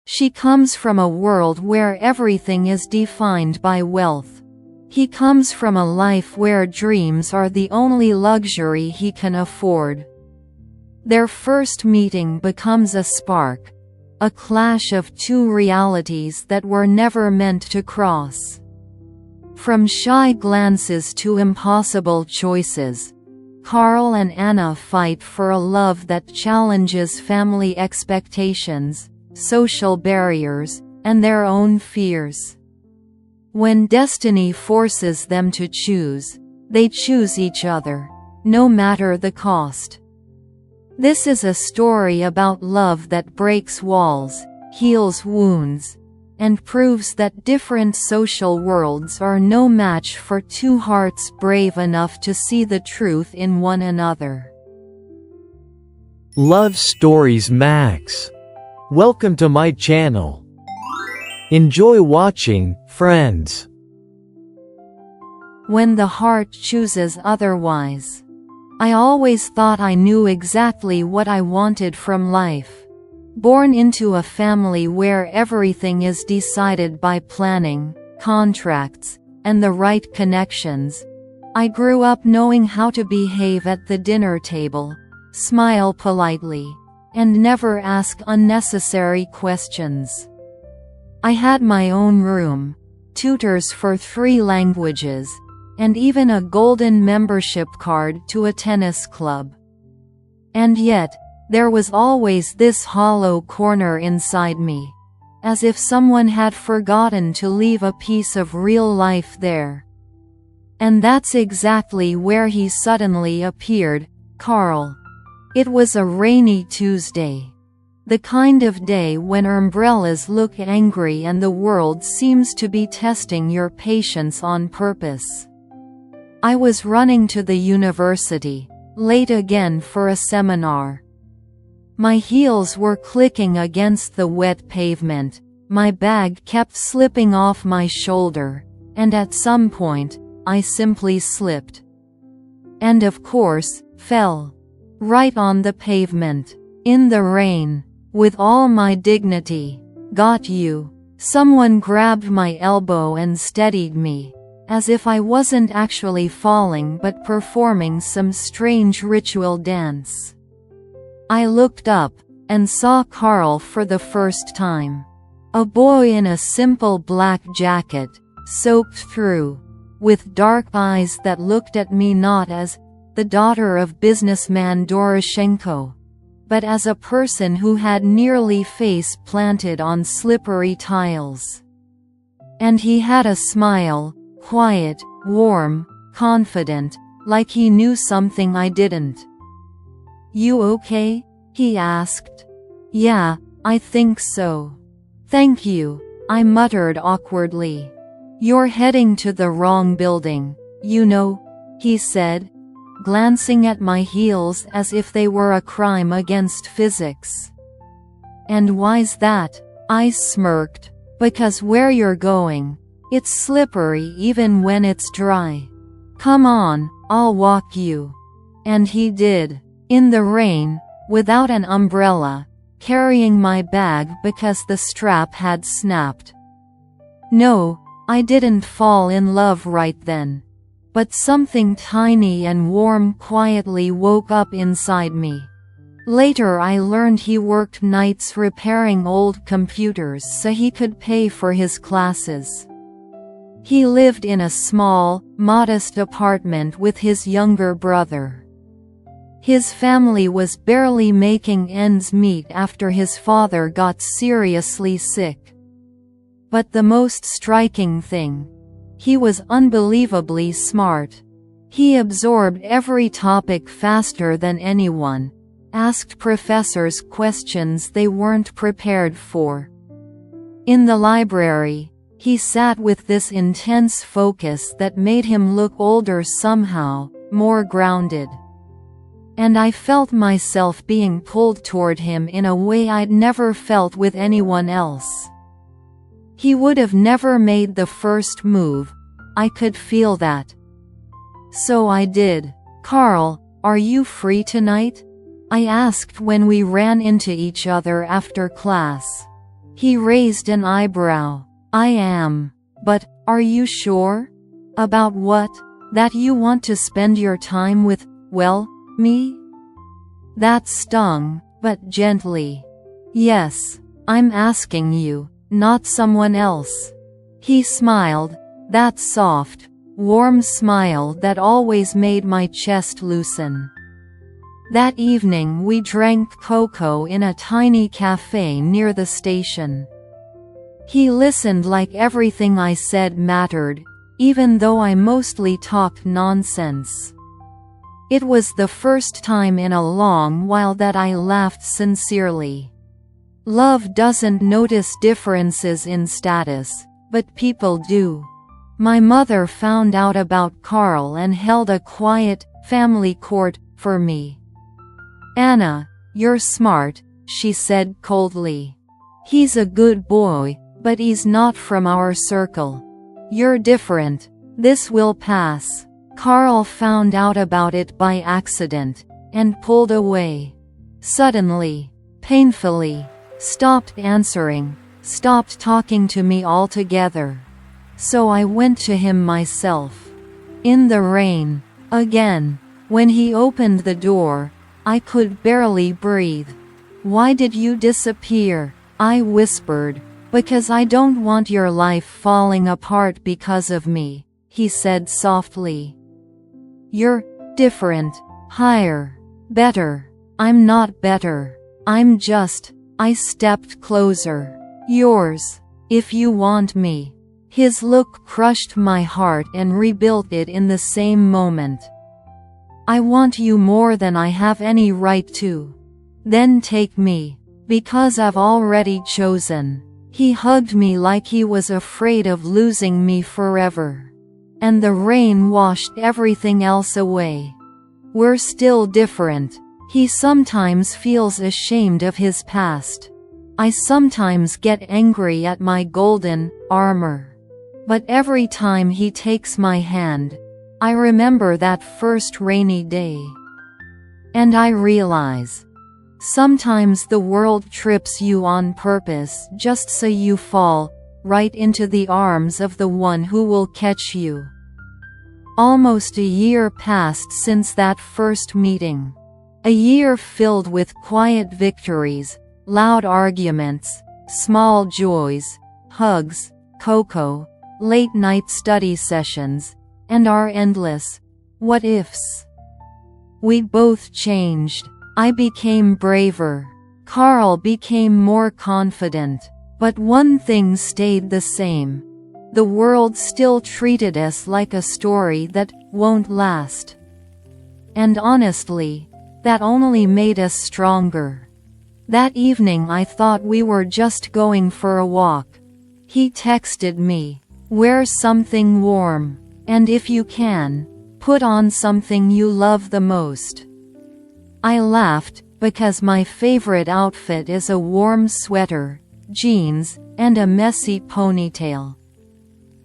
She comes from a world where everything is defined by wealth. He comes from a life where dreams are the only luxury he can afford. Their first meeting becomes a spark, a clash of two realities that were never meant to cross. From shy glances to impossible choices, Karl and Ana fight for a love that challenges family expectations, social barriers, and their own fears. When destiny forces them to choose, they choose each other, no matter the cost. This is a story about love that breaks walls, heals wounds, and proves that different social worlds are no match for two hearts brave enough to see the truth in one another. Love Stories Max. Welcome to my channel. Enjoy watching, friends. When the heart chooses otherwise. I always thought I knew exactly what I wanted from life. Born into a family where everything is decided by planning, contracts, and the right connections, I grew up knowing how to behave at the dinner table, smile politely, and never ask unnecessary questions. I had my own room, tutors for 3 languages, and even a golden membership card to a tennis club. And yet, there was always this hollow corner inside me, as if someone had forgotten to leave a piece of real life there. And that's exactly where he suddenly appeared, Karl. It was a rainy Tuesday. The kind of day when umbrellas look angry and the world seems to be testing your patience on purpose. I was running to the university, late again for a seminar. My heels were clicking against the wet pavement, my bag kept slipping off my shoulder, and at some point, I simply slipped. And of course, fell. Right on the pavement. In the rain. With all my dignity. Got you. Someone grabbed my elbow and steadied me, as if I wasn't actually falling but performing some strange ritual dance. I looked up, and saw Karl for the first time. A boy in a simple black jacket, soaked through, with dark eyes that looked at me not as the daughter of businessman Doroshenko, but as a person who had nearly face planted on slippery tiles. And he had a smile, quiet, warm, confident, like he knew something I didn't. "You okay?" he asked. "Yeah, I think so. Thank you," I muttered awkwardly. "You're heading to the wrong building, you know," he said, glancing at my heels as if they were a crime against physics. "And why's that?" I smirked. "Because where you're going, it's slippery even when it's dry. Come on, I'll walk you." And he did. In the rain, without an umbrella, carrying my bag because the strap had snapped. No, I didn't fall in love right then. But something tiny and warm quietly woke up inside me. Later I learned he worked nights repairing old computers so he could pay for his classes. He lived in a small, modest apartment with his younger brother. His family was barely making ends meet after his father got seriously sick. But the most striking thing, he was unbelievably smart. He absorbed every topic faster than anyone, asked professors questions they weren't prepared for. In the library, he sat with this intense focus that made him look older somehow, more grounded. And I felt myself being pulled toward him in a way I'd never felt with anyone else. He would have never made the first move, I could feel that. So I did. "Karl, are you free tonight?" I asked when we ran into each other after class. He raised an eyebrow. I am. But, are you sure? About what? That you want to spend your time with, well, me? That stung, but gently. Yes, I'm asking you, not someone else. He smiled, that soft, warm smile that always made my chest loosen. That evening we drank cocoa in a tiny cafe near the station. He listened like everything I said mattered, even though I mostly talked nonsense. It was the first time in a long while that I laughed sincerely. Love doesn't notice differences in status, but people do. My mother found out about Karl and held a quiet, family court for me. Anna, you're smart, she said coldly. He's a good boy, but he's not from our circle. You're different. This will pass. Karl found out about it by accident, and pulled away. Suddenly, painfully, stopped answering, stopped talking to me altogether. So I went to him myself. In the rain. Again. When he opened the door, I could barely breathe. Why did you disappear? I whispered. Because I don't want your life falling apart because of me, he said softly. You're different, higher, better. I'm not better. I'm just. I stepped closer. Yours, if you want me. His look crushed my heart and rebuilt it in the same moment. I want you more than I have any right to. Then take me. Because I've already chosen. He hugged me like he was afraid of losing me forever. And the rain washed everything else away. We're still different. He sometimes feels ashamed of his past. I sometimes get angry at my golden armor. But every time he takes my hand, I remember that first rainy day. And I realize, sometimes the world trips you on purpose just so you fall right into the arms of the one who will catch you. Almost a year passed since that first meeting. A year filled with quiet victories, loud arguments, small joys, hugs, cocoa, late-night study sessions, and our endless what-ifs. We both changed. I became braver. Karl became more confident. But one thing stayed the same. The world still treated us like a story that won't last. And honestly, that only made us stronger. That evening I thought we were just going for a walk. He texted me, "Wear something warm. And if you can, put on something you love the most." I laughed, because my favorite outfit is a warm sweater, jeans, and a messy ponytail.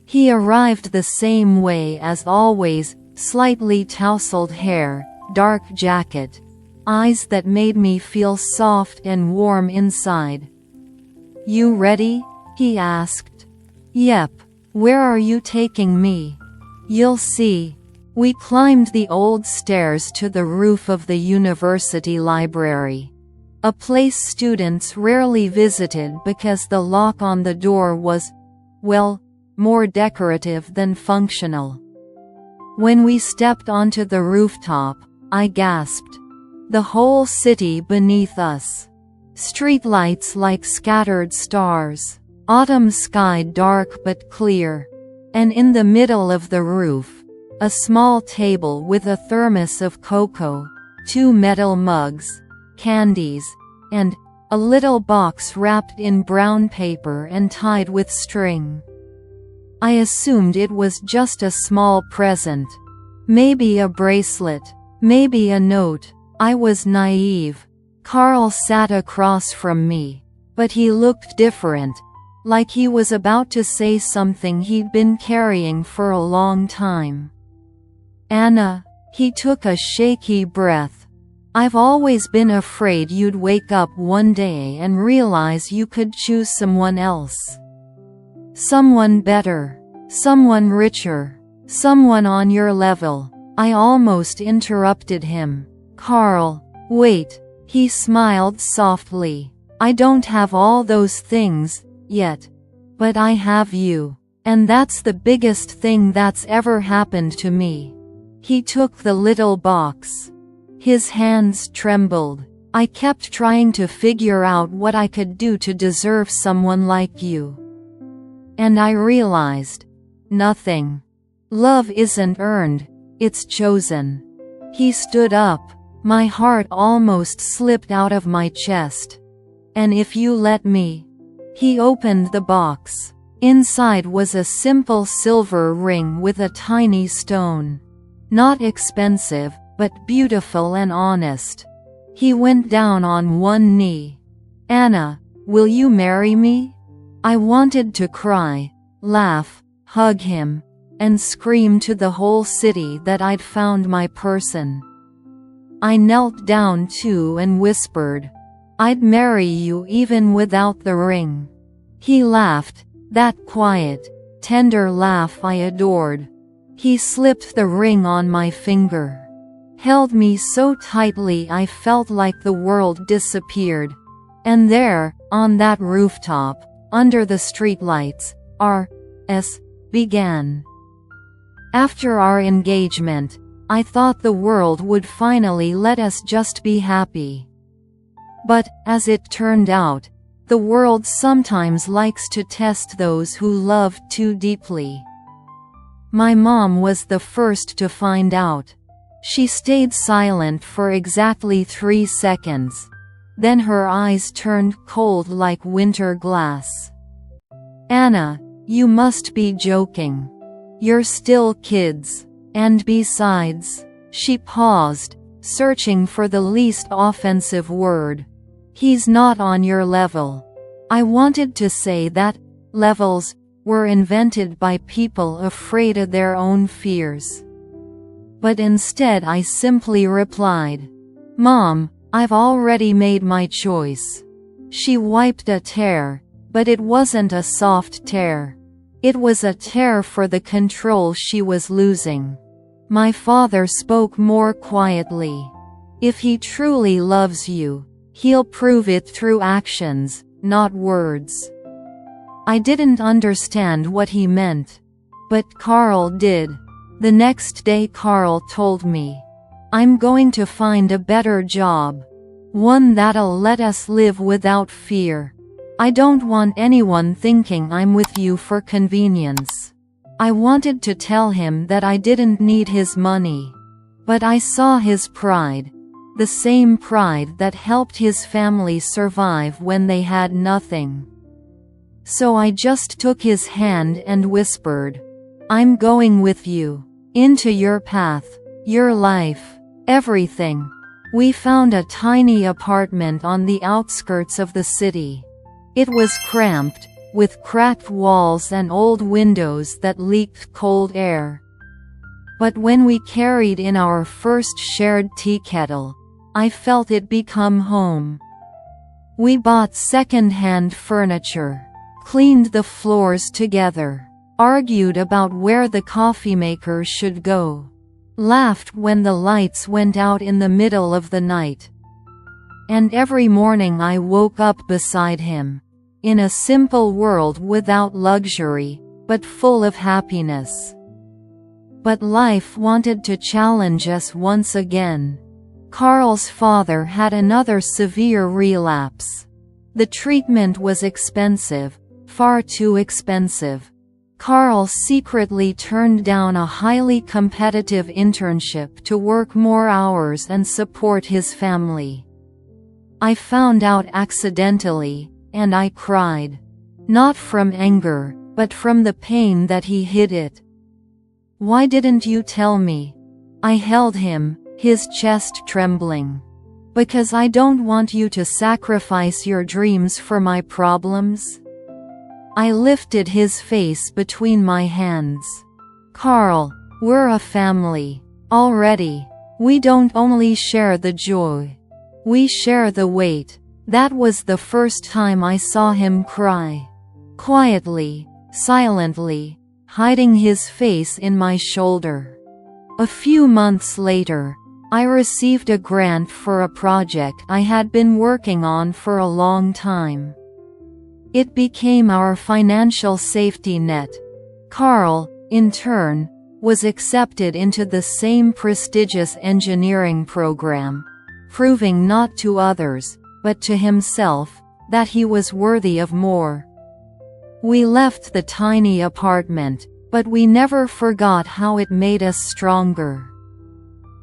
He arrived the same way as always, slightly tousled hair, dark jacket, eyes that made me feel soft and warm inside. "You ready?" he asked. "Yep. Where are you taking me?" "You'll see." We climbed the old stairs to the roof of the university library. A place students rarely visited because the lock on the door was, well, more decorative than functional. When we stepped onto the rooftop, I gasped. The whole city beneath us. Streetlights like scattered stars. Autumn sky dark but clear. And in the middle of the roof, a small table with a thermos of cocoa, 2 metal mugs, candies, and a little box wrapped in brown paper and tied with string. I assumed it was just a small present. Maybe a bracelet, maybe a note. I was naive. Karl sat across from me, but he looked different, like he was about to say something he'd been carrying for a long time. "Anna," he took a shaky breath. I've always been afraid you'd wake up one day and realize you could choose someone else. Someone better. Someone richer. Someone on your level." I almost interrupted him. "Karl, wait." He smiled softly. "I don't have all those things yet. But I have you. And that's the biggest thing that's ever happened to me." He took the little box. His hands trembled. "I kept trying to figure out what I could do to deserve someone like you. And I realized nothing. Love isn't earned, it's chosen." He stood up. My heart almost slipped out of my chest. "And if you let me?" He opened the box. Inside was a simple silver ring with a tiny stone. Not expensive, but beautiful and honest. He went down on one knee. "Ana, will you marry me?" I wanted to cry, laugh, hug him, and scream to the whole city that I'd found my person. I knelt down too and whispered, "I'd marry you even without the ring." He laughed, that quiet, tender laugh I adored. He slipped the ring on my finger. Held me so tightly I felt like the world disappeared. And there, on that rooftop, under the streetlights, our began. After our engagement, I thought the world would finally let us just be happy. But, as it turned out, the world sometimes likes to test those who love too deeply. My mom was the first to find out. She stayed silent for exactly 3 seconds. Then her eyes turned cold like winter glass. "Ana, you must be joking. You're still kids. And besides," she paused, searching for the least offensive word, "he's not on your level." I wanted to say that levels were invented by people afraid of their own fears. But instead I simply replied, "Mom, I've already made my choice." She wiped a tear, but it wasn't a soft tear. It was a tear for the control she was losing. My father spoke more quietly. "If he truly loves you, he'll prove it through actions, not words." I didn't understand what he meant. But Karl did. The next day Karl told me, "I'm going to find a better job. One that'll let us live without fear. I don't want anyone thinking I'm with you for convenience." I wanted to tell him that I didn't need his money. But I saw his pride. The same pride that helped his family survive when they had nothing. So I just took his hand and whispered, "I'm going with you. Into your path, your life, everything." We found a tiny apartment on the outskirts of the city. It was cramped, with cracked walls and old windows that leaked cold air. But when we carried in our first shared tea kettle, I felt it become home. We bought second-hand furniture, cleaned the floors together, argued about where the coffee maker should go, laughed when the lights went out in the middle of the night. And every morning I woke up beside him, in a simple world without luxury, but full of happiness. But life wanted to challenge us once again. Karl's father had another severe relapse. The treatment was expensive, far too expensive. Karl secretly turned down a highly competitive internship to work more hours and support his family. I found out accidentally, and I cried. Not from anger, but from the pain that he hid it. "Why didn't you tell me?" I held him, his chest trembling. "Because I don't want you to sacrifice your dreams for my problems." I lifted his face between my hands. "Karl, we're a family. Already. We don't only share the joy. We share the weight. That was the first time I saw him cry. Quietly, silently, hiding his face in my shoulder. A few months later, I received a grant for a project I had been working on for a long time. It became our financial safety net. Karl, in turn, was accepted into the same prestigious engineering program, proving not to others, but to himself, that he was worthy of more. We left the tiny apartment, but we never forgot how it made us stronger.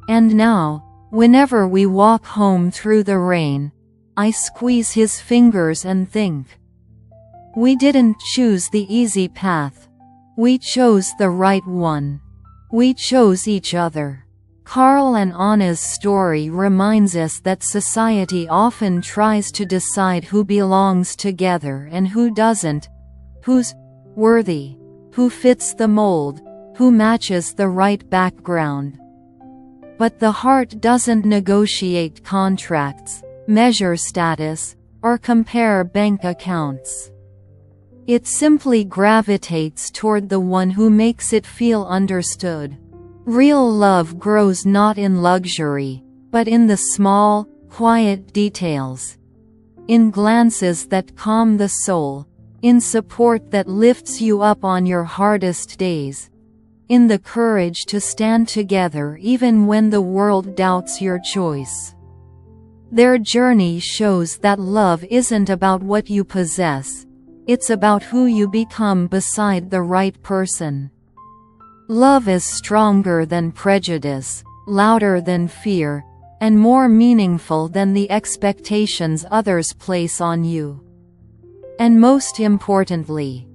And now, whenever we walk home through the rain, I squeeze his fingers and think, we didn't choose the easy path. We chose the right one. We chose each other. Karl and Ana's story reminds us that society often tries to decide who belongs together and who doesn't, who's worthy, who fits the mold, who matches the right background. But the heart doesn't negotiate contracts, measure status, or compare bank accounts. It simply gravitates toward the one who makes it feel understood. Real love grows not in luxury, but in the small, quiet details. In glances that calm the soul, in support that lifts you up on your hardest days, in the courage to stand together even when the world doubts your choice. Their journey shows that love isn't about what you possess, it's about who you become beside the right person. Love is stronger than prejudice, louder than fear, and more meaningful than the expectations others place on you. And most importantly,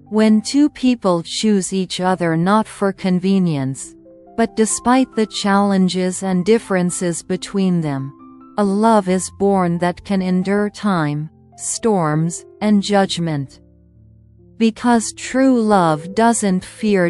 when two people choose each other not for convenience, but despite the challenges and differences between them, a love is born that can endure time, storms, and judgment. Because true love doesn't fear